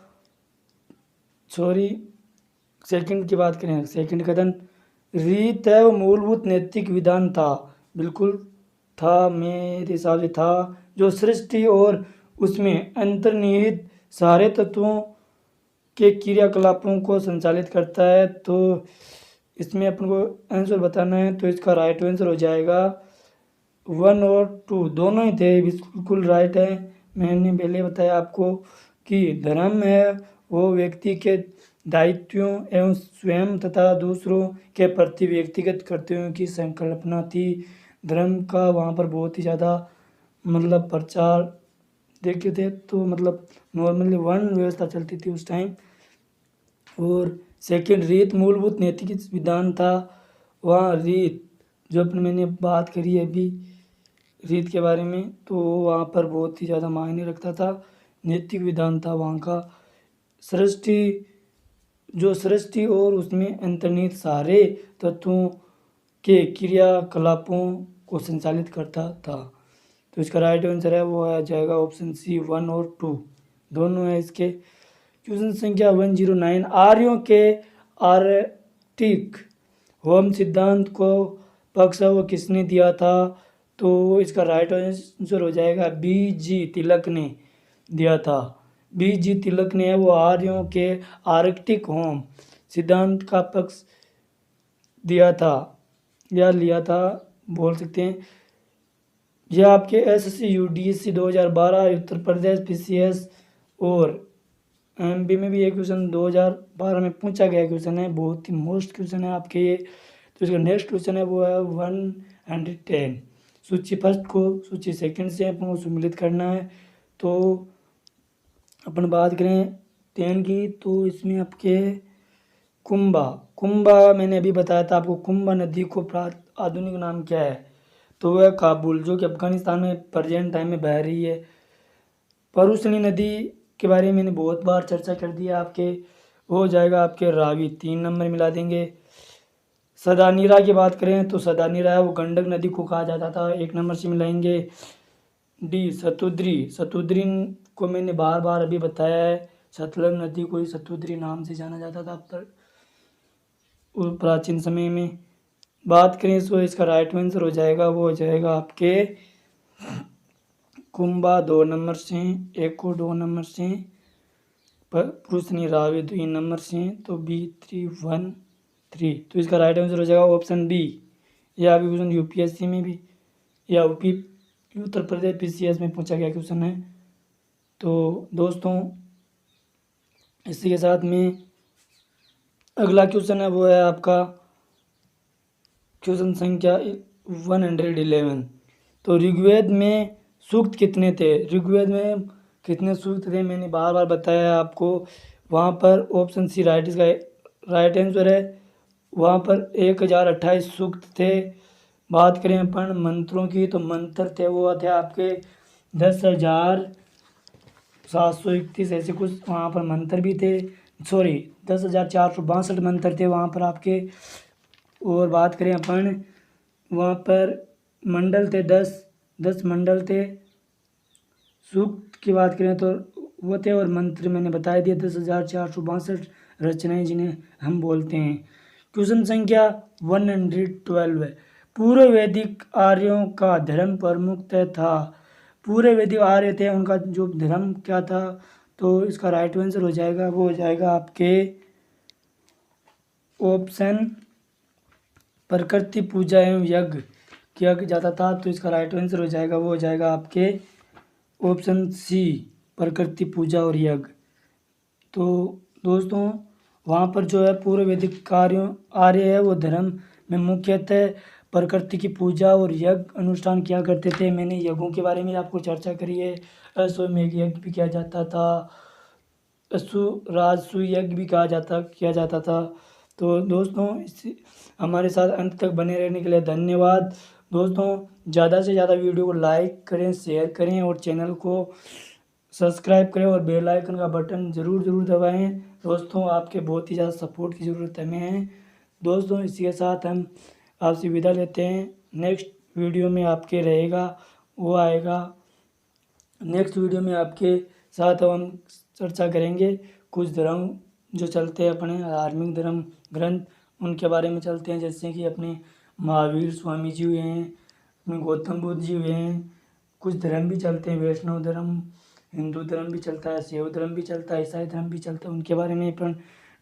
सेकंड की बात करें, सेकंड कथन रीत है वो मूलभूत नैतिक विधान था, बिल्कुल था, मेरे हिसाब से था, जो सृष्टि और उसमें अंतर्निहित सारे तत्वों के क्रियाकलापों को संचालित करता है। तो इसमें अपन को आंसर बताना है, तो इसका राइट आंसर हो जाएगा 1 और 2 दोनों ही थे, बिल्कुल राइट है। मैंने पहले बताया आपको कि धर्म है वो व्यक्ति के दायित्वों एवं स्वयं तथा दूसरों के प्रति व्यक्तिगत कर्तव्यों की संकल्पना थी। धर्म का वहाँ पर बहुत ही ज़्यादा मतलब प्रचार देखते थे, तो मतलब नॉर्मली वर्ण व्यवस्था चलती थी उस टाइम। और सेकंड रीत मूलभूत नैतिक विधान था, वहाँ रीत जो अपने मैंने बात करी है अभी रीत के बारे में, तो वहाँ पर बहुत ही ज़्यादा मायने रखता था, नैतिक विधान था वहाँ का। सृष्टि और उसमें अंतर्निहित सारे तत्वों के क्रियाकलापों को संचालित करता था। तो इसका राइट आंसर है वो आ जाएगा ऑप्शन सी 1 और 2 दोनों है इसके। क्वेश्चन संख्या 109, आर्यों के आर्टिक होम सिद्धांत को पक्षव किसने दिया था? तो इसका राइट आंसर हो जाएगा बी जी तिलक ने दिया था। बी जी तिलक ने वो आर्यों के आर्कटिक होम सिद्धांत का पक्ष दिया था या लिया था बोल सकते हैं। यह आपके एसएससी यूडीएससी 2012 उत्तर प्रदेश पीसीएस और एमपी में भी ये क्वेश्चन 2012 में पूछा गया क्वेश्चन है, बहुत ही मोस्ट क्वेश्चन है आपके ये। तो इसका नेक्स्ट क्वेश्चन है वो है 110, सूची फर्स्ट को सूची सेकंड से अपन को सम्मिलित करना है। तो अपन बात करें 10 की, तो इसमें आपके कुंभा मैंने अभी बताया था आपको, कुंभा नदी को आधुनिक नाम क्या है? तो वह काबुल, जो कि अफगानिस्तान में प्रेजेंट टाइम में बह रही है। परुसनी नदी के बारे में मैंने बहुत बार चर्चा कर दी है आपके, हो जाएगा आपके रावी, 3 नंबर मिला देंगे। सदानीरा की बात करें तो सदानीरा वो गंडक नदी को कहा जाता था, 1 नंबर से मिलाएंगे। डी सतुद्री को मैंने बार बार अभी बताया है, सतलज नदी को ही सतुद्री नाम से जाना जाता था अब तक प्राचीन समय में। बात करें तो इसका राइट आंसर हो जाएगा वो हो जाएगा आपके कुंभा 2 नंबर से, एक को 2 नंबर से, पुरुषनी रावी 2 नंबर से, तो B313। तो इसका राइट आंसर हो जाएगा ऑप्शन बी। यह अभी क्वेश्चन यूपीएससी में भी या उत्तर प्रदेश पीसीएस में पूछा गया क्वेश्चन है। तो दोस्तों इसी के साथ में अगला क्वेश्चन है वो है आपका क्वेश्चन संख्या 111। तो ऋग्वेद में सूक्त कितने थे? ऋग्वेद में कितने सूक्त थे मैंने बार बार बताया आपको, वहाँ पर ऑप्शन सी राइट आंसर है। वहाँ पर 1028 सूक्त थे। बात करें अपन मंत्रों की, तो मंत्र थे वो थे आपके 10,731 ऐसे कुछ वहाँ पर मंत्र भी थे, 10,462 मंत्र थे वहाँ पर आपके। और बात करें अपन वहाँ पर मंडल थे 10 मंडल थे। सूक्त की बात करें तो वो थे, और मंत्र मैंने बता दिया 10,462 रचनाएं जिन्हें हम बोलते हैं। क्वेश्चन संख्या 112 है, पूर्व वैदिक आर्यों का धर्म प्रमुख था। पूरे वैदिक आर्य थे उनका जो धर्म क्या था? तो इसका राइट आंसर हो जाएगा वो हो जाएगा आपके ऑप्शन प्रकृति पूजा एवं यज्ञ किया जाता था। तो इसका राइट आंसर हो जाएगा वो हो जाएगा आपके ऑप्शन सी प्रकृति पूजा और यज्ञ। तो दोस्तों वहाँ पर जो है पूर्व वैदिक कार्यों आर्य है वो धर्म में मुख्यतः प्रकृति की पूजा और यज्ञ अनुष्ठान किया करते थे। मैंने यज्ञों के बारे में आपको चर्चा करी है, अश्वमेध यज्ञ भी किया जाता था, राजसूय यज्ञ भी किया जाता था। तो दोस्तों हमारे साथ अंत तक बने रहने के लिए धन्यवाद। दोस्तों ज़्यादा से ज़्यादा वीडियो को लाइक करें, शेयर करें और चैनल को सब्सक्राइब करें और बेल आइकन का बटन ज़रूर दबाएं। दोस्तों आपके बहुत ही ज़्यादा सपोर्ट की ज़रूरत हमें है। दोस्तों इसी के साथ हम आपसे विदा लेते हैं। नेक्स्ट वीडियो में आपके रहेगा वो आएगा, नेक्स्ट वीडियो में आपके साथ हम चर्चा करेंगे कुछ धर्म जो चलते हैं अपने धार्मिक धर्म ग्रंथ, उनके बारे में चलते हैं। जैसे कि अपने महावीर स्वामी जी हुए हैं, अपने गौतम बुद्ध जी हुए हैं, कुछ धर्म भी चलते हैं, वैष्णव धर्म, हिंदू धर्म भी चलता है, शैव धर्म भी चलता है, ईसाई धर्म भी चलता है, उनके बारे में अपन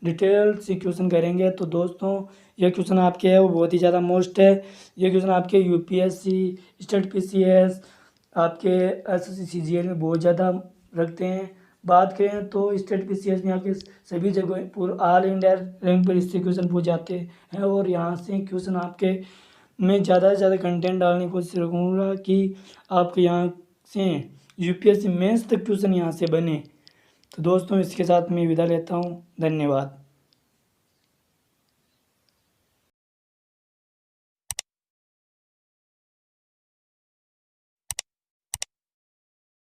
डिटेल से क्वेश्चन करेंगे। तो दोस्तों ये क्वेश्चन आपके है वो बहुत ही ज़्यादा मोस्ट है। ये क्वेश्चन आपके यूपीएससी, स्टेट पीसीएस, आपके एसएससी सीजीएल में बहुत ज़्यादा रखते हैं। बात करें तो स्टेट पीसीएस में आपके सभी जगह पूरा ऑल इंडिया रैंक पर इससे क्वेश्चन पूछ जाते हैं और यहाँ से क्वेश्चन आपके मैं ज़्यादा से ज़्यादा कंटेंट डालने की कोशिश करूँगा कि आपके यहाँ से यूपीएससी मेंस तक क्वेश्चन यहाँ से बने। तो दोस्तों इसके साथ मैं विदा लेता हूँ, धन्यवाद।